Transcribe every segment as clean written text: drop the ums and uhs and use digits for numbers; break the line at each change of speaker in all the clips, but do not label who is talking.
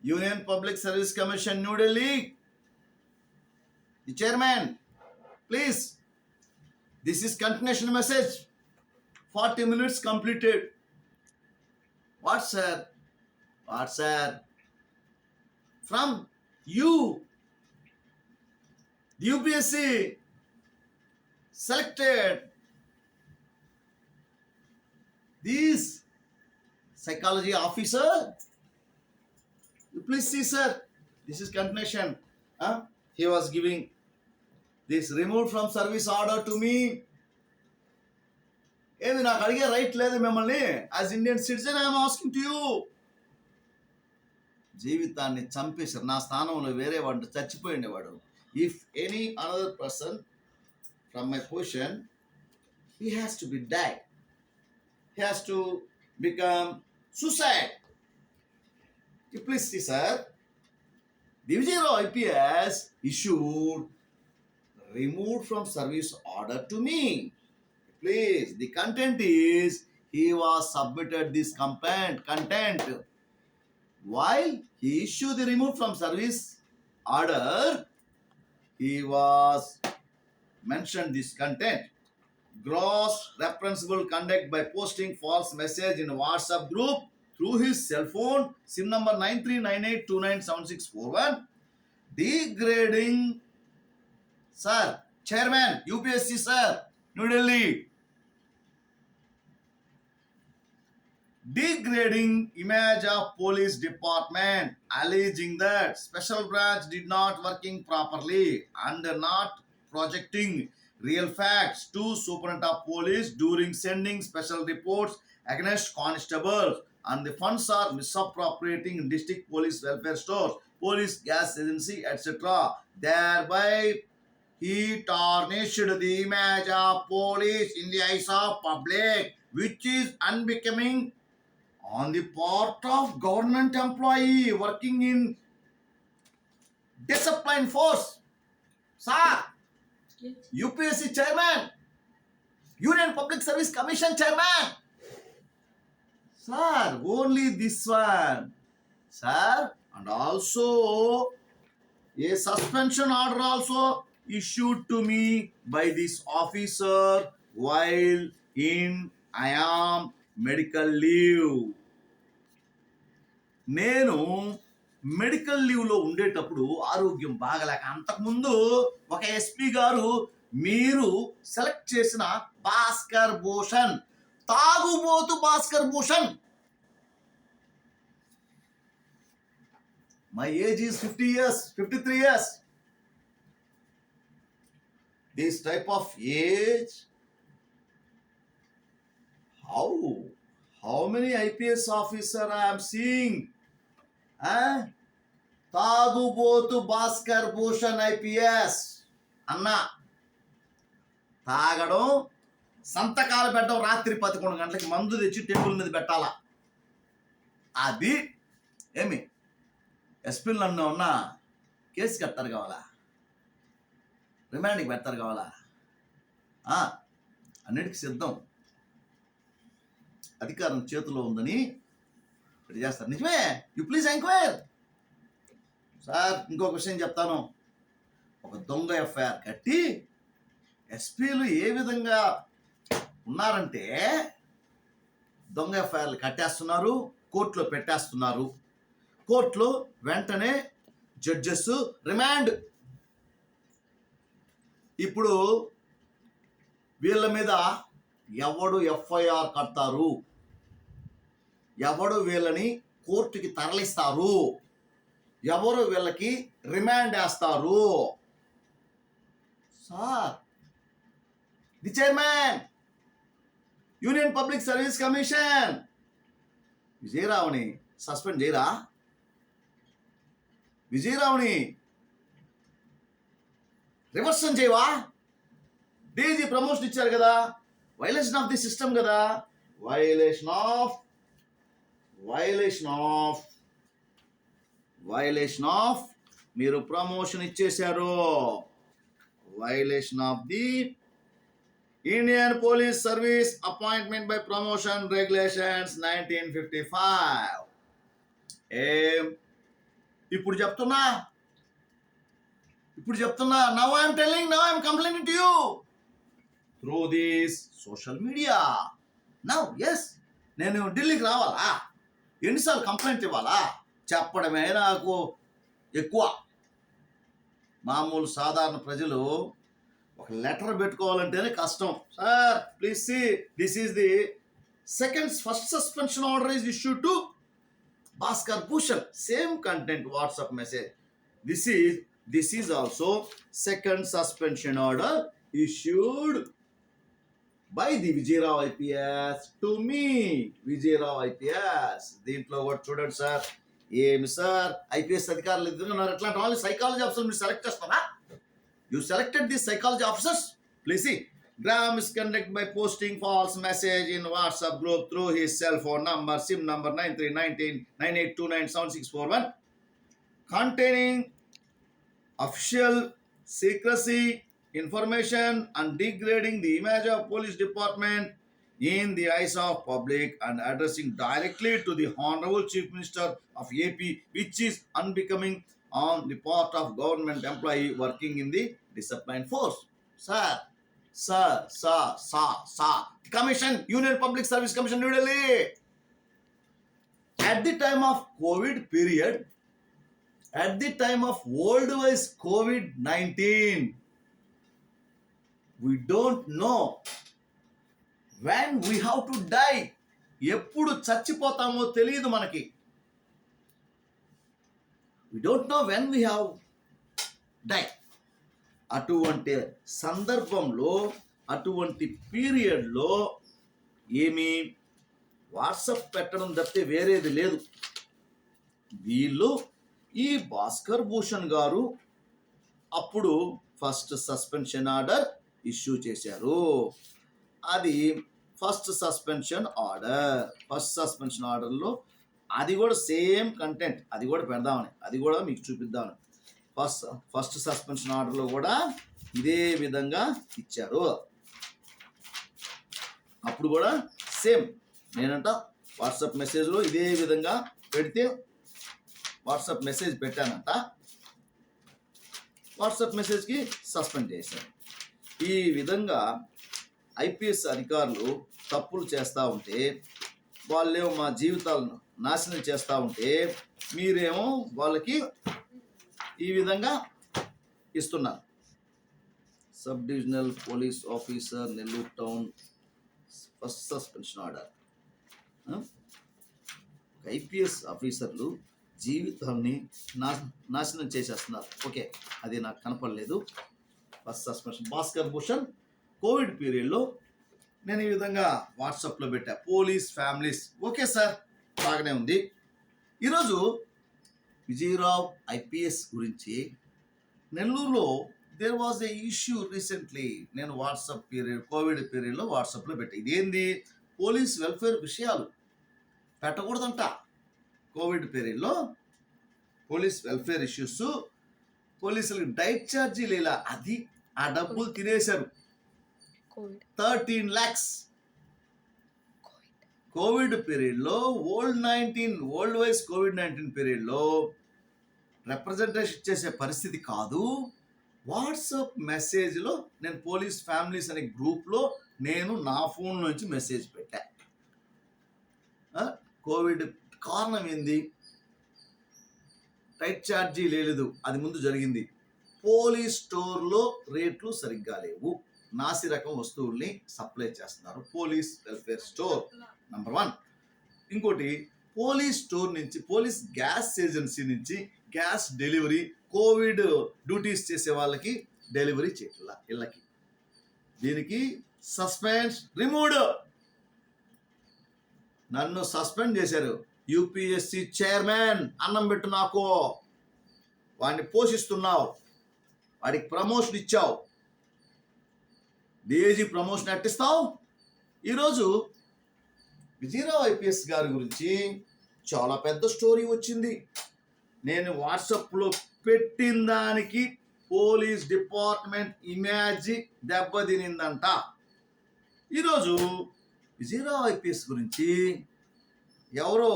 Union Public Service Commission, New Delhi. The chairman, please. This is continuation message. 40 minutes completed. What, sir? What, sir? From you, the UPSC selected this psychology officer. You please see, sir. This is continuation. He was giving this removed from service order to me. ఏంది నాకు అడిగే right లేదు మిమ్మల్ని. As Indian citizen I'm asking to you. జీవితాన్ని చంపేశారు. నా స్థానంలో వేరే వాడు చచ్చిపోయిండేవాడు. If any another person from my position, he has to be died. He has to become suicide. You please see, sir. The Vijayarao IPS issued removed from service order to me. Please, the content is he was submitted this content. While he issued the removed from service order, he was mentioned this content. Gross reprehensible conduct by posting false message in WhatsApp group through his cell phone, SIM number 9398297641. Degrading, sir, chairman, UPSC, sir, New Delhi. Degrading image of police department, alleging that special branch did not working properly and not projecting real facts to superintendent of police during sending special reports against constables, and the funds are misappropriating in district police welfare stores, police gas agency, etc. Thereby he tarnished the image of police in the eyes of public, which is unbecoming on the part of government employee working in discipline force. Sir, UPSC chairman, Union Public Service Commission chairman. Sir, only this one. Sir, and also a suspension order also issued to me by this officer while in I am medical leave. నేను medical లీవ్లో ఉండేటప్పుడు ఆరోగ్యం బాగలేక, అంతకుముందు ఒక SP గారు మీరు select చేసిన భాస్కర్ భూషణ్, తాగుబోతు Bhaskar Bhushan. My age is 50 years, 53 years. This type of age, how many IPS officer I am seeing? తాగుబోతు భాస్కర్ భూషణ్ ఐపీఎస్ అన్నా. తాగడం, సంతకాలు పెట్టడం, రాత్రి 11 గంటలకి మందు తెచ్చి టేబుల్ మీద పెట్టాలా. అది ఏమి ఎస్పీలు నన్ను ఉన్నా కేసు కడతారు కావాలా, రిమాండ్కి పెడతారు కావాలా, అన్నిటికీ సిద్ధం. అధికారం చేతిలో ఉందని ఇప్పుడు చేస్తారు. నిజమే. You please enquire. సార్, ఇంకొక విషయం చెప్తాను. ఒక దొంగ ఎఫ్ఐఆర్ కట్టి ఎస్పీలు ఏ విధంగా ఉన్నారంటే, దొంగ ఎఫ్ఐఆర్లు కట్టేస్తున్నారు, కోర్టులో పెట్టేస్తున్నారు. కోర్టులో వెంటనే జడ్జెస్ రిమాండ్. ఇప్పుడు వీళ్ళ మీద ఎవడు ఎఫ్ఐఆర్ కడతారు, ఎవడు వీళ్ళని కోర్టుకి తరలిస్తారు, ఎవరు వీళ్ళకి రిమాండ్ వేస్తారు? Sir, the chairman, union public service commission, విజయరావుని సస్పెండ్ చేయరా? విజయరావుని రివర్షన్ చేయవా? డీజీ ప్రమోషన్ ఇచ్చారు కదా, వైలేషన్ ఆఫ్ ది సిస్టమ్ కదా. వైలేషన్ ఆఫ్ మీరు ప్రమోషన్ ఇచ్చేశారు. Violation of the Indian police service appointment by promotion regulations 1955. ఇప్పుడు చెప్తున్నా now I'm complaining to you through this social media. Now yes, నేను ఢిల్లీకి రావాలా? ఎన్నిసార్లు కంప్లైంట్ ఇవ్వాలా? చెప్పడమే నాకు ఎక్కువ. మామూలు సాధారణ ప్రజలు ఒక లెటర్ పెట్టుకోవాలంటేనే కష్టం. Sir please see, this is the first suspension order is issued to Bhaskar Bhushan. Same content WhatsApp message. This is also second suspension order issued by the Vijay Rao IPS to me. Vijay Rao IPS. దీంట్లో కూడా చూడండి sir, ఏమి sir IPS అధికారులు ఇద్దరు ఉన్నారు. ఎట్లాంటి వాళ్ళు psychology officer మీరు సెలెక్ట్ చేస్తారా? You selected these psychology officers? Please see. Graham is conducted by posting false message in WhatsApp group through his cell phone number, SIM number 931998297641, containing official secrecy information and degrading the image of police department in the eyes of public and addressing directly to the Honorable Chief Minister of AP, which is unbecoming on the part of government employee working in the discipline force. Sir. Commission, Union Public Service Commission, New Delhi. At the time of COVID period, at the time of worldwide COVID-19, we don't know when we have to die. ఎప్పుడు చచ్చిపోతామో తెలియదు మనకి. We don't know when we have died. అటువంటి సందర్భంలో, అటువంటి పీరియడ్లో ఏమి WhatsApp పెట్టడం తప్పితే వేరేది లేదు. వీళ్ళు ఈ భాస్కర్ భూషణ్ గారు అప్పుడు ఫస్ట్ సస్పెన్షన్ ఆర్డర్ ఇష్యూ చేశారు. అది ఫస్ట్ సస్పెన్షన్ ఆర్డర్లో అది కూడా సేమ్ కంటెంట్, అది కూడా పెడదామని, అది కూడా మీకు చూపిద్దామని. ఫస్ట్ సస్పెన్షన్ ఆర్డర్లో కూడా ఇదే విధంగా ఇచ్చారు. అప్పుడు కూడా సేమ్ నేనంట వాట్సాప్ మెసేజ్లో ఇదే విధంగా పెడితే వాట్సాప్ మెసేజ్ పెట్టానంట, వాట్సాప్ మెసేజ్కి సస్పెండ్ చేశాను. ఈ విధంగా ఐపీఎస్ అధికారులు తప్పులు చేస్తూ ఉంటే, వాళ్ళేమో మా జీవితాలను నాశనం చేస్తూ ఉంటే, మీరేమో వాళ్ళకి ఈ విధంగా ఇస్తున్నారు. Sub divisional police officer Nellore town first suspension order. IPS ఆఫీసర్లు జీవితాన్ని నాశనం చేసేస్తున్నారు. ఓకే, అది నాకు కనపడలేదు. First suspension Bhaskar Bhushan Covid పీరియడ్లో నేను ఈ విధంగా వాట్సాప్లో పెట్టా. పోలీస్ ఫ్యామిలీస్ ఓకే సార్, బాగానే ఉంది. ఈరోజు విజయరావు ఐపీఎస్ గురించి నెల్లూరులో there was a issue recently. నేను వాట్సాప్ పీరియడ్, కోవిడ్ పీరియడ్లో వాట్సాప్లో పెట్టా. ఇదేంది, పోలీస్ వెల్ఫేర్ విషయాలు పెట్టకూడదంట. కోవిడ్ పీరియడ్లో పోలీస్ వెల్ఫేర్ ఇష్యూస్, పోలీసులకు డైట్ ఛార్జీలు ఇలా, అది ఆ డబ్బులు తినేశారు. 13 lakhs కోవిడ్ పీరియడ్లో, వరల్డ్ వైజ్ COVID-19 పీరియడ్లో రిప్రజెంటేషన్ చేసే పరిస్థితి కాదు. వాట్సాప్ మెసేజ్లో నేను పోలీస్ ఫ్యామిలీస్ అనే గ్రూప్లో నేను నా ఫోన్ నుంచి మెసేజ్ పెట్టా. కోవిడ్ కారణం ఏంది? టైట్ ఛార్జీ లేదు, అది ముందు జరిగింది. పోలీస్ స్టోర్లో రేట్లు సరిగ్గా లేవు, నాసి రకం వస్తువుల్ని సప్లై చేస్తున్నారు. Police welfare store number 1. ఇంకోటి, పోలీస్ స్టోర్ నుంచి, పోలీస్ గ్యాస్ ఏజెన్సీ నుంచి గ్యాస్ డెలివరీ, కోవిడ్ డ్యూటీస్ చేసే వాళ్ళకి డెలివరీ చేయట్లా ఇళ్ళకి. దీనికి సస్పెండ్, రిమూవ్డ్. నన్ను సస్పెండ్ చేశారు. యూపీఎస్సీ చైర్మన్, అన్నం పెట్టు నాకు, వాడిని పోషిస్తున్నావు, వాడికి ప్రమోషన్ ఇచ్చావు, డిఐజీ ప్రమోషన్ అట్టిస్తావు. ఈరోజు విజయరావు ఐపీఎస్ గారి గురించి చాలా పెద్ద స్టోరీ వచ్చింది. నేను వాట్సాప్లో పెట్టిన దానికి పోలీస్ డిపార్ట్మెంట్ ఇమేజ్ దెబ్బతినిందంట. ఈరోజు విజయరావు ఐపీఎస్ గురించి ఎవరో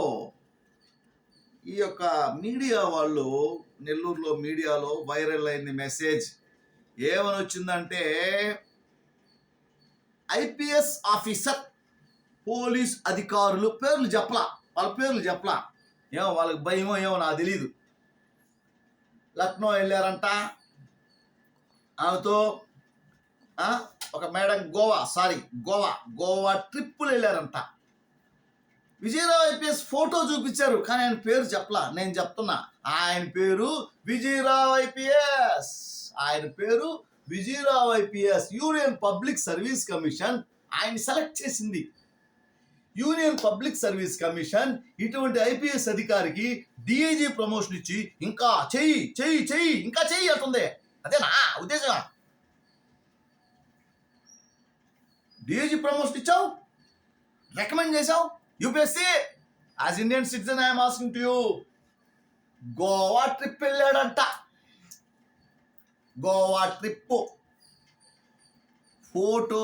ఈ యొక్క మీడియా వాళ్ళు, నెల్లూరులో మీడియాలో వైరల్ అయింది మెసేజ్. ఏమని వచ్చిందంటే, ఐపీఎస్ ఆఫీసర్, పోలీస్ అధికారులు పేర్లు చెప్పలా, వాళ్ళ పేర్లు చెప్పలా, ఏమో వాళ్ళకి భయమో ఏమో నాకు తెలీదు. లక్నో వెళ్ళారంట, ఆమెతో ఒక మేడం గోవా ట్రిప్పులు వెళ్ళారంట. విజయరావు ఐపీఎస్ ఫోటో చూపించారు, కానీ ఆయన పేరు చెప్పలా. నేను చెప్తున్నా, ఆయన పేరు విజయరావు ఐపీఎస్. ఆయన పేరు Vijaya Rao IPS. Union public service commission ఆయన సెలెక్ట్ చేసింది. యూనియన్ పబ్లిక్ సర్వీస్ కమిషన్ ఇటువంటి ఐపీఎస్ అధికారికి డిఐజీ ప్రమోషన్ ఇచ్చి ఇంకా చెయ్యి ఇంకా చెయ్యి అంటుంది. అదేనా ఉద్దేశం? డిఐజీ ప్రమోషన్ ఇచ్చావు, రికమెండ్ చేశావు. UPSC, as Indian citizen I'm asking to you, Goa trip వెళ్ళాడంట. గోవా ట్రిప్ ఫోటో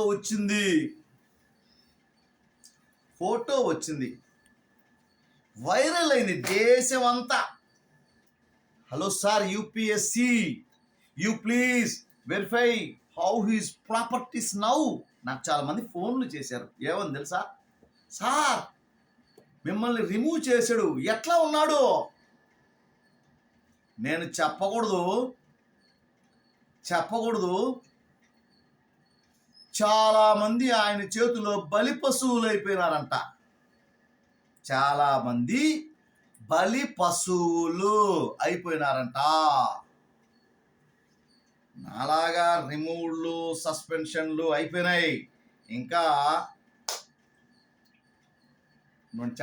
వచ్చింది, వైరల్ అయింది దేశం అంతా. Hello sir UPSC, you please verify how his properties now. నాకు చాలా మంది ఫోన్లు చేశారు. ఏమని తెలుసా? సార్ మిమ్మల్ని రిమూవ్ చేశాడు, ఎట్లా ఉన్నాడు? నేను చెప్పకూడదు. చాలా మంది ఆయన చేతిలో బలి పశువులు అయిపోయినారంట. చాలా మంది బలి పశువులు అయిపోయినారంట. నాలాగా రిమూవ్లు, సస్పెన్షన్లు అయిపోయినాయి. ఇంకా నేను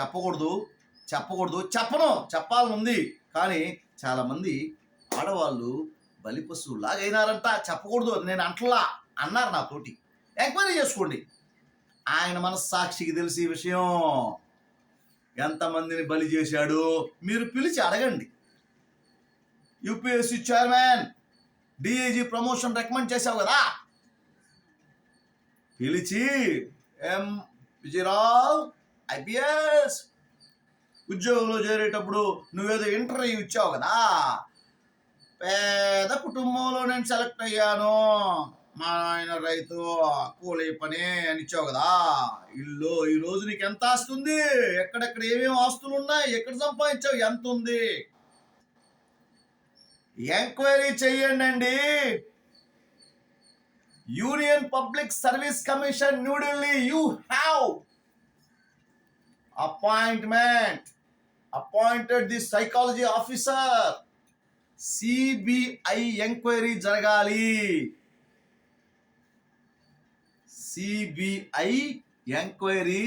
చెప్పాలని ఉంది, కానీ చాలా మంది ఆడవాళ్ళు బలి పశువులాగా అయినారంట. చెప్పకూడదు, నేను అన్నారు నాతోటి. ఎంక్వైరీ చేసుకోండి. ఆయన మనస్సాక్షికి తెలిసి ఈ విషయం, ఎంతమందిని బలి చేశాడు మీరు పిలిచి అడగండి. UPSC chairman, DIG promotion recommend చేశావు కదా, పిలిచి విజయరావు ఐపీఎస్ ఉద్యోగంలో చేరేటప్పుడు నువ్వేదో ఇంటర్వ్యూ ఇచ్చావు కదా, పేద కుటుంబంలో నేను సెలెక్ట్ అయ్యాను, మా ఆయన రైతు, కూలీ పని అని ఇచ్చావు కదా, ఇల్లు ఈ రోజు నీకు ఎంత ఆస్తుంది, ఎక్కడెక్కడ ఏమేమి ఆస్తులు ఉన్నాయి, ఎక్కడ సంపాదించావు, ఎంత ఉంది, ఎంక్వైరీ చెయ్యండి. Union public service commission New Delhi, you have appointed the psychology officer. CBI enquiry జరగాలి. సిబిఐ ఎంక్వైరీ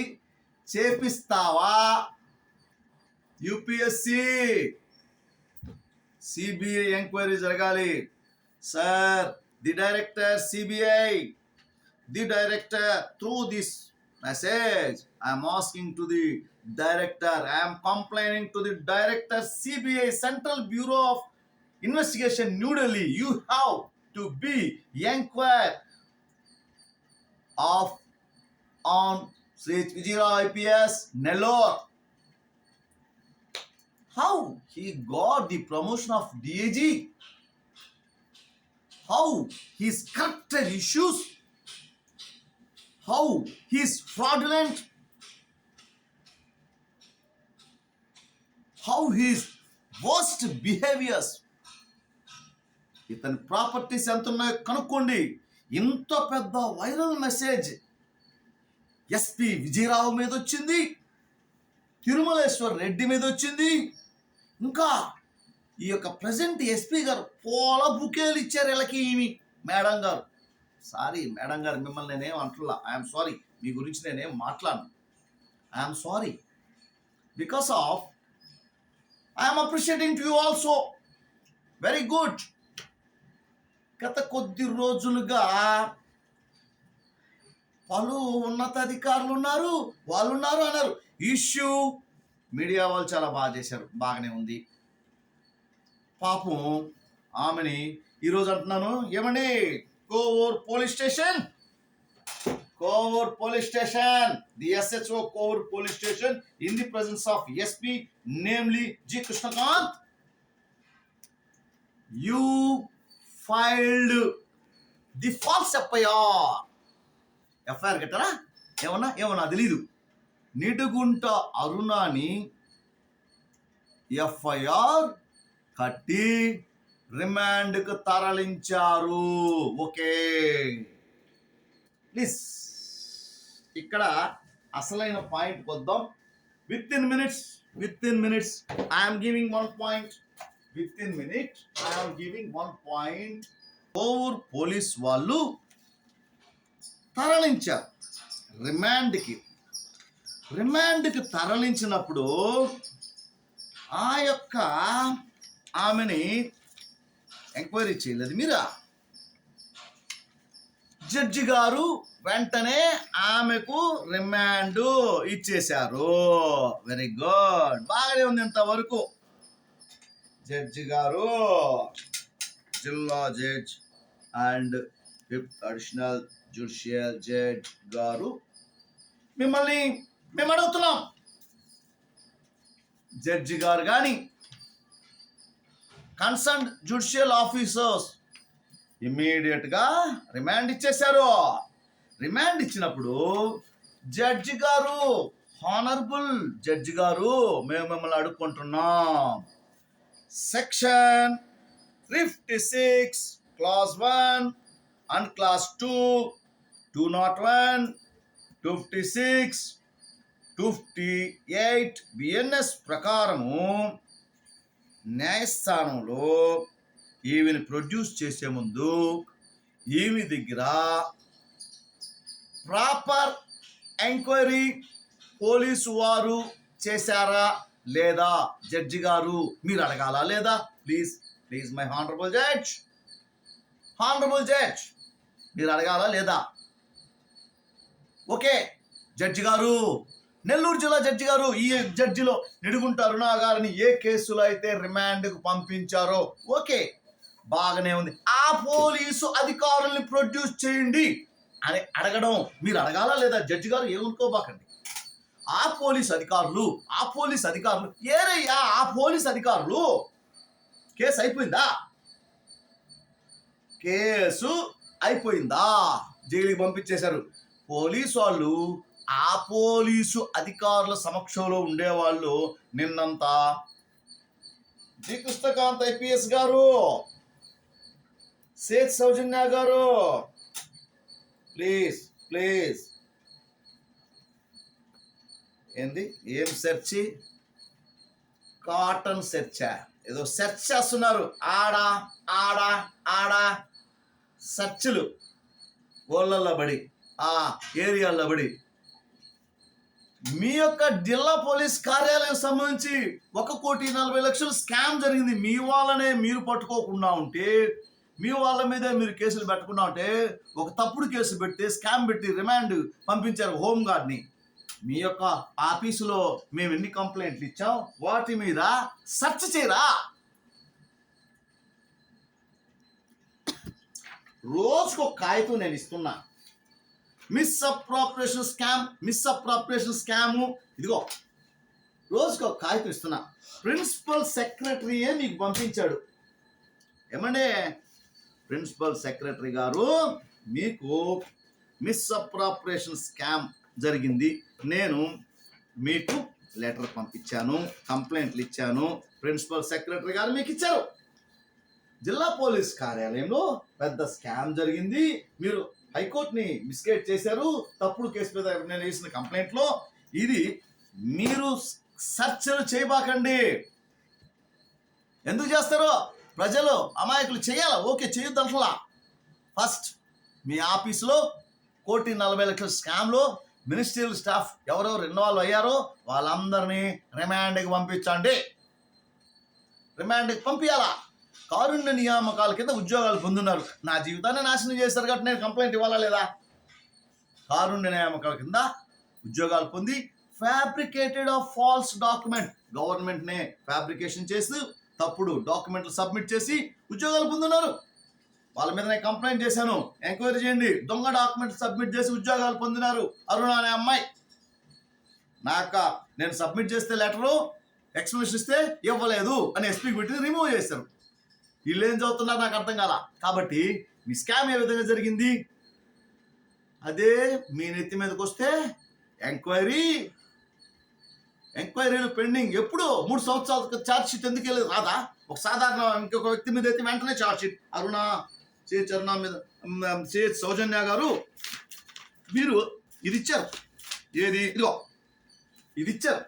చేపిస్తావా? యూపీఎస్సీ సిబిఐ ఎంక్వైరీ జరగాలి. Sir, the director CBI, through this message I am asking to the director, I am complaining to the director CBI, Central Bureau of Investigation, New Delhi, you have to be inquired on Sri Vijayarao IPS Nellore. How he got the promotion of DAG, how he corrected issues, how he is fraudulent, how his worst behaviors. ఇతని properties ఎంత ఉన్నాయో కనుక్కోండి. ఇంత పెద్ద viral message SP Vijaya Rao మీద వచ్చింది, తిరుమలేశ్వర్ రెడ్డి మీద వచ్చింది, ఇంకా ఈ యొక్క ప్రెసెంట్ ఎస్పీ గారు పూల బుకేలు ఇచ్చారు వీళ్ళకి. మేడం గారు, సారీ మేడం గారు, మిమ్మల్ని నేనేం అంటున్నా, ఐఎమ్ సారీ, మీ గురించి నేనేం మాట్లాడను, I'm sorry. Because of I'm appreciating to you also, very good. గత కొద్ది రోజులుగా పలు ఉన్నతాధికారులు ఉన్నారు, వాళ్ళు ఉన్నారు అన్నారు. ఇష్యూ మీడియా వాళ్ళు చాలా బాగా చేశారు, బాగానే ఉంది. పాపం ఆమెని ఈరోజు అంటున్నాను, ఏమండి, Kovur police station, Kovur Police Station, the SHO Kovur Police Station, in the presence of SP, namely G. Krishnakant, you filed the false FIR. FIR కట్టారా? ఏమన్నా తెలీదు. నిడుగుంట అరుణాని FIR కట్టి రిమాండ్కు తరలించారు. ఓకే, ప్లీజ్ ఇక్కడ అసలైన పాయింట్ వద్దాం. With in minutes I'm giving 1 point. Kovur police వాళ్ళు తరలించారు రిమాండ్కి తరలించినప్పుడు ఆ యొక్క ఆమెని ఎంక్వైరీ చేయలేదు మీరా. జడ్జి గారు వెంటనే ఆమెకు రిమాండ్ ఇచ్చేశారు. వెరీ గుడ్, బాగానే ఉంది ఇంతవరకు. జడ్జి గారు, జిల్లా judge and 5th additional judicial judge గారు, మేము అడుగుతున్నాం, జడ్జి గారు కానీ కన్సర్న్ జ్యుడిషియల్ ఆఫీసర్స్ ఇమ్మీడియట్ గా రిమాండ్ ఇచ్చేశారు. రిమాండ్ ఇచ్చినప్పుడు జడ్జి గారు, హానరబుల్ జడ్జి గారు, మేము మిమ్మల్ని అడుక్కుంటున్నాం, section 56 clause 1 and clause 2, 201, 256, 258 BNS ప్రకారము న్యాయస్థానంలో ఈమెను ప్రొడ్యూస్ చేసే ముందు ఈమె దగ్గర ప్రాపర్ ఎంక్వైరీ పోలీసు వారు చేశారా లేదా జడ్జి గారు మీరు అడగాలా లేదా? ప్లీజ్ మై హానరబుల్ జడ్జ్ మీరు అడగాలా లేదా? ఓకే జడ్జి గారు, నెల్లూరు జిల్లా జడ్జి గారు, ఈ జడ్జిలో నిడుగుంట అరుణ గారిని ఏ కేసులో అయితే రిమాండ్కు పంపించారో ఓకే బాగానే ఉంది, ఆ పోలీసు అధికారుల్ని ప్రొడ్యూస్ చేయండి అని అడగడం మీరు అడగాలా లేదా? జడ్జి గారు ఏమనుకోబాకండి. ఆ పోలీస్ అధికారులు ఏరయ్యా, ఆ పోలీస్ అధికారులు కేసు అయిపోయిందా, జైలుకి పంపించేశారు. పోలీసు వాళ్ళు ఆ పోలీసు అధికారుల సమక్షంలో ఉండేవాళ్ళు నిన్నంతా జి. కృష్ణకాంత్ IPS గారు, సేత్ సౌజన్య గారు, ప్లీజ్ ఏంది ఏం సెర్చ్, కాటన్ సెర్చా, ఏదో సెర్చ్ చేస్తున్నారు. ఆడ సెర్చ్లు ఊళ్ళల్లో బడి, ఆ ఏరియాల్లో బడి. మీ యొక్క జిల్లా పోలీస్ కార్యాలయం సంబంధించి 1,40,00,000 స్కామ్ జరిగింది. మీ వాళ్ళనే మీరు పట్టుకోకుండా ఉంటే, మీ వాళ్ళ మీదే మీరు కేసులు పెట్టకుండా ఉంటే, ఒక తప్పుడు కేసు పెట్టి స్కామ్ పెట్టి రిమాండ్ పంపించారు హోంగార్డ్ని. మీ యొక్క ఆఫీసులో మేము ఎన్ని కంప్లైంట్లు ఇచ్చాం, వాటి మీద సెర్చ్ చేయరా? రోజుకు ఒక కాగితం నేను ఇస్తున్నా. మిస్అప్రాప్రియేషన్ స్కామ్, ఇదిగో రోజుకు ఒక కాగితం ఇస్తున్నా. ప్రిన్సిపల్ సెక్రటరీయే మీకు పంపించాడు. ఏమంటే ప్రిన్సిపల్ సెక్రటరీ గారు, మీకు మిస్అప్రాప్రియేషన్ స్కామ్ జరిగింది, నేను మీకు లెటర్ పంపించాను, కంప్లైంట్లు ఇచ్చాను, ప్రిన్సిపల్ సెక్రటరీ గారు మీకు ఇచ్చారు. జిల్లా పోలీస్ కార్యాలయంలో పెద్ద స్కామ్ జరిగింది, మీరు హైకోర్టుని మిస్గైడ్ చేశారు, తప్పుడు కేసు మీద నేను వేసిన కంప్లైంట్లో, ఇది మీరు సెర్చ్లు చేయబాకండి. ఎందుకు చేస్తారో ప్రజలు అమాయకులు చేయాలా? ఓకే, చేయొద్దు అంటలా. ఫస్ట్ మీ ఆఫీసులో 1,40,00,000 స్కామ్లో మినిస్ట్రియల్ స్టాఫ్ ఎవరెవరు ఇన్వాల్వ్ అయ్యారో వాళ్ళందరినీ రిమాండ్కి పంపించండి. రిమాండ్కి పంపించాలా? కారుణ్య నియామకాల కింద ఉద్యోగాలు పొందున్నారు, నా జీవితాన్ని నాశనం చేశారు కాబట్టి నేను కంప్లైంట్ ఇవ్వాలా లేదా? కారుణ్య నియామకాల కింద ఉద్యోగాలు పొంది ఫ్యాబ్రికేటెడ్ ఆఫ్ ఫాల్స్ డాక్యుమెంట్, గవర్నమెంట్నే ఫ్యాబ్రికేషన్ చేసి తప్పుడు డాక్యుమెంట్లు సబ్మిట్ చేసి ఉద్యోగాలు పొందున్నారు. వాళ్ళ మీద నేను కంప్లైంట్ చేశాను, ఎంక్వైరీ చేయండి. దొంగ డాక్యుమెంట్ సబ్మిట్ చేసి ఉద్యోగాలు పొందినారు అరుణ అనే అమ్మాయి. నేను సబ్మిట్ చేస్తే లెటరు ఎక్స్ప్లెనేషన్ ఇస్తే ఇవ్వలేదు అని ఎస్పీకి పెట్టి రిమూవ్ చేశారు. వీళ్ళు ఏం చదువుతున్నారు నాకు అర్థం కాల. కాబట్టి మీ స్కామ్ ఏ విధంగా జరిగింది? అదే మీ నెత్తి మీదకి వస్తే ఎంక్వైరీలు పెండింగ్. ఎప్పుడు 3 సంవత్సరాల ఛార్జ్ షీట్ ఎందుకు వెళ్ళదు? రాదా? ఒక సాధారణ ఇంకొక వ్యక్తి మీద అయితే వెంటనే ఛార్జ్ షీట్. సిహెచ్ అరుణ మీద, సిహెచ్ సౌజన్య గారు మీరు ఇది ఇచ్చారు, ఏది ఇదిగో ఇది ఇచ్చారు,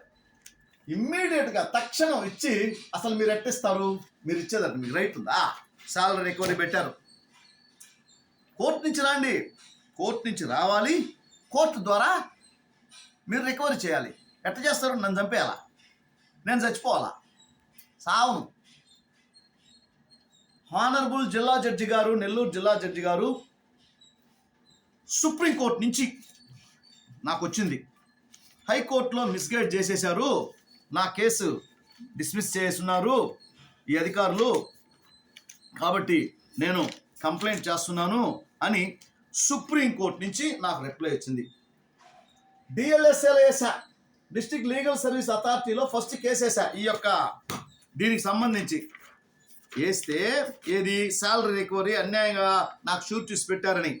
ఇమ్మీడియట్గా తక్షణం ఇచ్చి అసలు మీరు ఎట్టిస్తారు? మీరు ఇచ్చేదంట మీకు రైట్ ఉందా? సాలరీ రికవరీ పెట్టారు. కోర్టు నుంచి రండి, కోర్టు నుంచి రావాలి, కోర్టు ద్వారా మీరు రికవరీ చేయాలి. ఎట్ట చేస్తారు? నన్ను చంపేయాలా? నేను చచ్చిపోవాలా? సావును. హానరబుల్ జిల్లా జడ్జి గారు, నెల్లూరు జిల్లా జడ్జి గారు సుప్రీంకోర్టు నుంచి నాకు వచ్చింది, హైకోర్టులో మిస్గైడ్ చేసేశారు, నా కేసు డిస్మిస్ చేస్తున్నారు ఈ అధికారులు, కాబట్టి నేను కంప్లైంట్ చేస్తున్నాను అని సుప్రీంకోర్టు నుంచి నాకు రిప్లై వచ్చింది. డిఎల్ఎస్ఏలో వేసా, డిస్ట్రిక్ట్ లీగల్ సర్వీస్ అథారిటీలో ఫస్ట్ కేసు వేసా ఈ యొక్క దీనికి సంబంధించి. వేస్తే ఏది సాలరీ రికవరీ అన్యాయంగా నాకు షూరిటీస్ పెట్టారని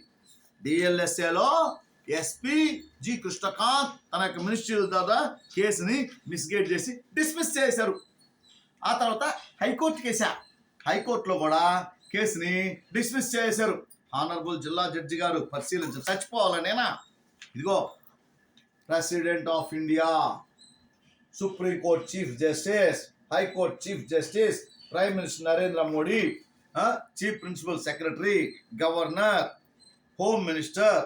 డిఎల్ఎస్ఏలో ఎస్పీ జి కృష్ణకాంత్ తన యొక్క మినిస్ట్రీ ద్వారా కేసుని మిస్గైడ్ చేసి డిస్మిస్ చేశారు. ఆ తర్వాత హైకోర్టుకి వేసా, హైకోర్టులో కూడా కేసుని డిస్మిస్ చేశారు. హానరబుల్ జిల్లా జడ్జి గారు పరిశీలించారు. చచ్చిపోవాలనేనా? ఇదిగో president of India, supreme court chief justice, high court chief justice, prime minister Narendra Modi, chief principal secretary, governor, home minister,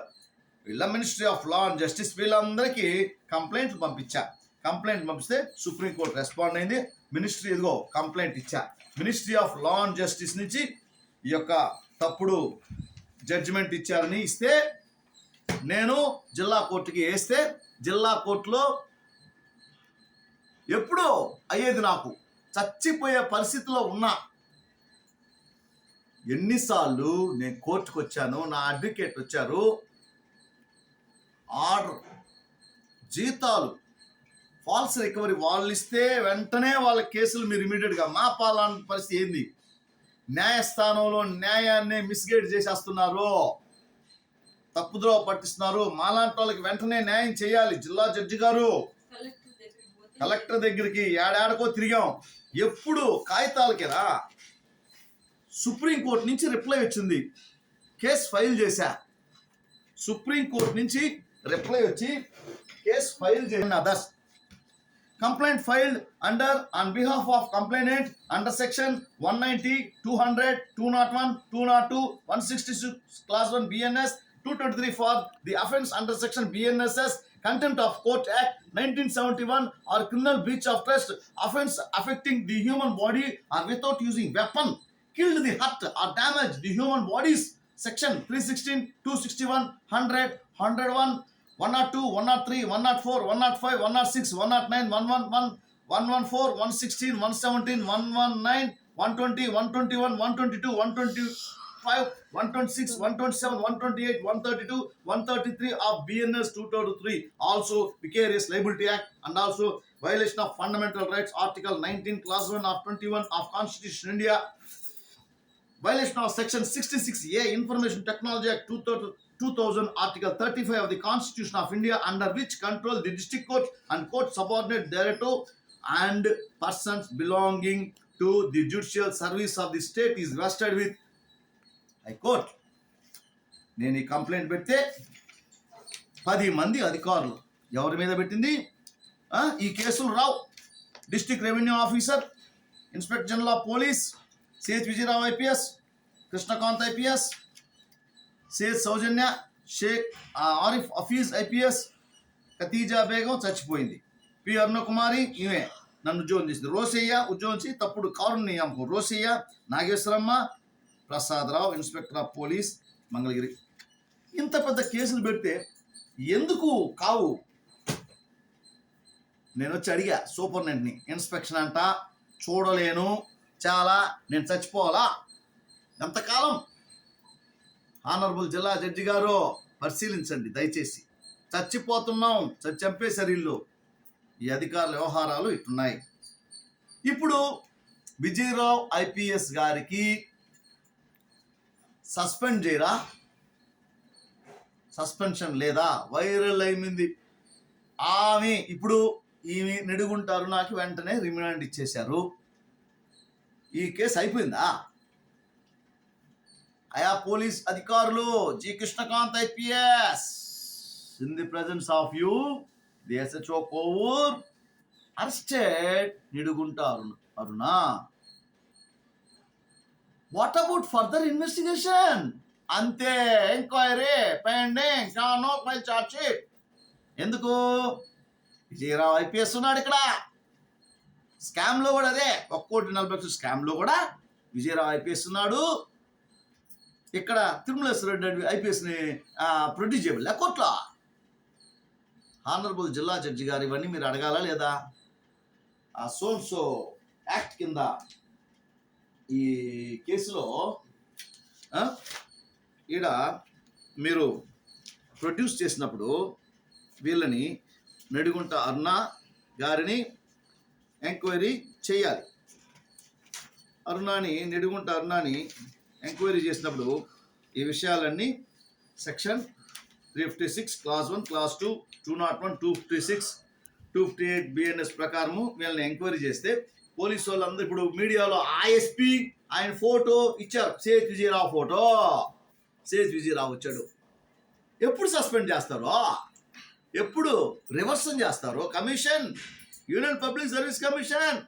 వీళ్ళ ministry of law and justice వీళ్ళందరికీ కంప్లైంట్లు పంపించా. కంప్లైంట్ పంపిస్తే సుప్రీంకోర్టు రెస్పాండ్ అయింది. మినిస్ట్రీ ఇదిగో కంప్లైంట్ ఇచ్చా. Ministry of law and justice నుంచి ఈ యొక్క తప్పుడు జడ్జిమెంట్ ఇచ్చారని ఇస్తే నేను జిల్లా కోర్టుకి వేస్తే జిల్లా కోర్టులో ఎప్పుడో అయ్యేది, నాకు చచ్చిపోయే పరిస్థితిలో ఉన్నా. ఎన్నిసార్లు నేను కోర్టుకు వచ్చాను, నా అడ్వకేట్ వచ్చారు, ఆర్డర్, జీతాలు, ఫాల్స్ రికవరీ వాళ్ళు ఇస్తే వెంటనే వాళ్ళ కేసులు మీరు ఇమీడియట్గా మాపాలన్న పరిస్థితి ఏంది? న్యాయస్థానంలో న్యాయాన్ని మిస్గైడ్ చేసేస్తున్నారు, తప్పుద్రోవ పట్టిస్తున్నారు. మాలాంటి వాళ్ళకి వెంటనే న్యాయం చేయాలి. జిల్లా జడ్జి గారు కలెక్టర్ దగ్గరికి ఏడాడకో తిరిగాం, ఎప్పుడు కాగితాలకేనా. సుప్రీంకోర్టు నుంచి రిప్లై వచ్చింది, కేసు ఫైల్ చేశా. సుప్రీంకోర్టు నుంచి రిప్లై వచ్చి కేసు ఫైల్ చేసిన others complaint filed on behalf of complainant under section 190, 200, 201, 202, 166 class 1 BNS 223 for the offence under section BNSS Contempt of Court Act 1971 or criminal breach of trust offence affecting the human body or without using weapon killed the hurt or damaged the human bodies section 316, 261, 100, 101, 102, 103, 104, 105, 106, 109, 111, 114, 116, 117, 119, 120, 121, 122, 125, 126, 127, 128, 132, 133 of BNS 2003. Also Vicarious Liability Act and also violation of fundamental rights Article 19 Clause 1 of 21 of Constitution India. Violation of Section 66A Information Technology Act 2000 Article 35 of the Constitution of India, under which control the district court and court subordinate thereto and persons belonging to the judicial service of the state is vested with High Court. నేను ఈ complaint పెడితే 10 మంది అధికారులు ఎవరి మీద పెట్టింది? ఈ కేసులు రావు. District revenue officer, inspector general of police, CH Vijaya Rao IPS, Krishnakant IPS, CH Soujanya, Sheikh Arif Hafeez IPS, Khatija Begum చచ్చిపోయింది, పి అరుణకుమారి ఈమె నన్ను ఉద్యోగం చేసింది, రోసయ్య ఉద్యోగం చేసి తప్పుడు కారు నియామకం, Rosaiah, Nageswaramma, Prasadarao inspector of police Mangalagiri. ఇంత పెద్ద కేసులు పెడితే ఎందుకు కావు? నేను వచ్చి అడిగా సూపరింటెండెంట్ని, ఇన్స్పెక్షన్ అంట చూడలేను, చాలా, నేను చచ్చిపోవాలా? ఎంతకాలం ఆనరబుల్ జిల్లా జడ్జి గారు పరిశీలించండి దయచేసి. చచ్చిపోతున్నాం, చంపేశారు ఇల్లు. ఈ అధికారుల వ్యవహారాలు ఇట్టున్నాయి. ఇప్పుడు విజయరావు ఐపీఎస్ గారికి సస్పెండ్ చేయరా? సస్పెన్షన్ లేదా? వైరల్ అయింది ఆమె. ఇప్పుడు ఈమె నిడుగుంటారు నాకు వెంటనే రిమాండ్ ఇచ్చేశారు. ఈ కేసు అయిపోయిందా? ఆయా పోలీస్ అధికారులు G Krishnakant IPS in the presence of you the SHO Kovur arrested Nidugunta Aruna. What about further investigation? అంతే, enquiry pending, no file charge sheet. ఎందుకు? విజయరావు ఐపీఎస్ ఉన్నాడు ఇక్కడ. స్కామ్ లో కూడా అదే 1,40,00,000 స్కామ్ లో కూడా విజయరావు ఐపీఎస్ ఉన్నాడు. ఇక్కడ తిరుమలేశ్వర రెడ్డి ఐపీఎస్ ని ప్రొడ్యూస్ చేయబడి కోర్టులో. ఆనరబుల్ జిల్లా జడ్జి గారు ఇవన్నీ మీరు అడగాలా లేదా? ఆ సోన్సో యాక్ట్ కింద ఈ కేసులో ఈడ మీరు ప్రొడ్యూస్ చేసినప్పుడు వీళ్ళని నడిగుంట అరుణ గారిని ఎంక్వైరీ చేయాలి. నడిగుంట అరుణాని ఎంక్వైరీ చేసినప్పుడు ఈ విషయాలన్నీ సెక్షన్ 356 క్లాస్ 1 క్లాస్ 2 201 256 258 బిఎన్ఎస్ ప్రకారము వీళ్ళని ఎంక్వైరీ చేస్తే పోలీసు వాళ్ళందరూ ఇప్పుడు మీడియాలో ఐఎస్పీ ఆయన ఫోటో ఇచ్చారు. CH Vijaya Rao photo. CH Vijaya Rao వచ్చాడు. ఎప్పుడు సస్పెండ్ చేస్తారో, ఎప్పుడు రివర్సన్ చేస్తారో commission, union public service commission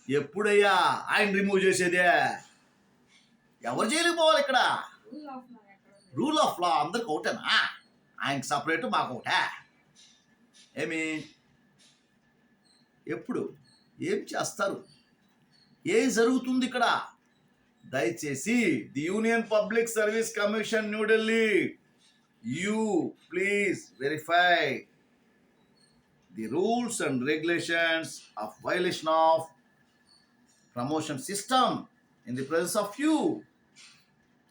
ఎప్పుడయ్యా ఆయన రిమూవ్ చేసేదే? ఎవరు జైలుకి పోవాలి ఇక్కడ? రూల్ ఆఫ్ లా అందరికి ఒకటేనా? ఆయనకి సపరేట్, మాకు ఒకటే. ఏమి ఎప్పుడు ఏం చేస్తారు? ఏం జరుగుతుంది ఇక్కడ? దయచేసి the union public service commission New Delhi, you please verify the rules and regulations of violation of promotion system in the presence of you.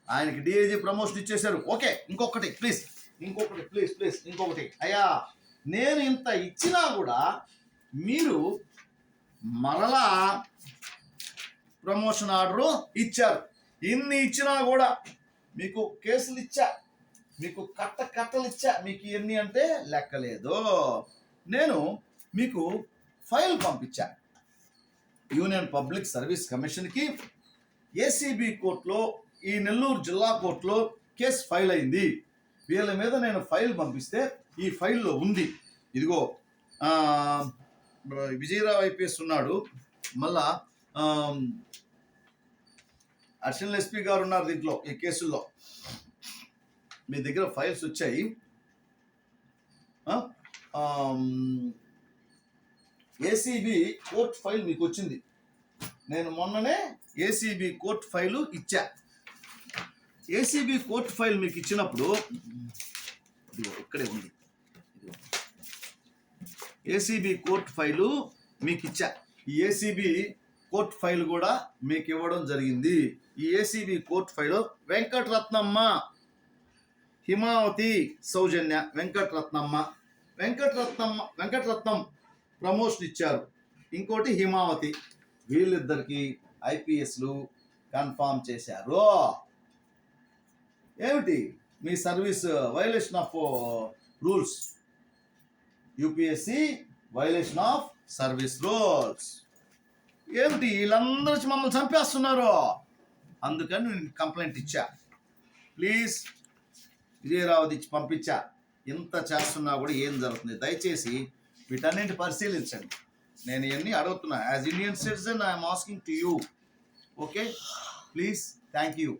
ఆయనకి డిఐజీ ప్రమోషన్ ఇచ్చేశారు. ఓకే, ఇంకొకటి ప్లీజ్, ఇంకొకటి అయ్యా, నేను ఇంత ఇచ్చినా కూడా మీరు మరలా ప్రమోషన్ ఆర్డరు ఇచ్చారు. ఇన్ని ఇచ్చినా కూడా మీకు కేసులు ఇచ్చా, మీకు కట్టలు ఇచ్చా, మీకు ఎన్ని అంటే లెక్కలేదు. నేను మీకు ఫైల్ పంపించా యూనియన్ పబ్లిక్ సర్వీస్ కమిషన్కి. ఏసీబీ కోర్టులో, ఈ నెల్లూరు జిల్లా కోర్టులో కేసు ఫైల్ అయింది. వీళ్ళ మీద నేను ఫైల్ పంపిస్తే ఈ ఫైల్లో ఉంది. ఇదిగో విజయరావు ఐపీఎస్ ఉన్నాడు, మళ్ళా అడిషనల్ ఎస్పీ గారు ఉన్నారు దీంట్లో. ఈ కేసుల్లో మీ దగ్గర ఫైల్స్ వచ్చాయి. ఏసీబీ కోర్ట్ ఫైల్ మీకు వచ్చింది. నేను మొన్ననే ఏసీబీ కోర్ట్ ఫైలు ఇచ్చా. ఏసీబీ కోర్ట్ ఫైల్ మీకు ఇచ్చినప్పుడు ఇక్కడే ఉంది. ఏసీబీ కోర్ట్ ఫైలు మీకు ఇచ్చా. ఈ ఏసీబీ కోర్ట్ ఫైల్ కూడా మీకు ఇవ్వడం జరిగింది. ఈ ACB court file Venkataratnamma, Himavathi, Soujanya, Venkataratnam promotion ఇచ్చారు. ఇంకోటి హిమావతి. వీళ్ళిద్దరికి ఐపీఎస్లు కన్ఫామ్ చేశారు. ఏమిటి మీ service violation of rules, UPSC violation of service rules. ఏమిటి వీళ్ళందరూ వచ్చి మమ్మల్ని చంపేస్తున్నారు, అందుకని నేను కంప్లైంట్ ఇచ్చా. ప్లీజ్ విజయరావు ఇచ్చి పంపించా. ఇంత చేస్తున్నా కూడా ఏం జరుగుతుంది? దయచేసి వీటన్నింటి పరిశీలించండి. నేను ఇవన్నీ అడుగుతున్నా. As Indian citizen I'm asking to you. Okay, please thank you.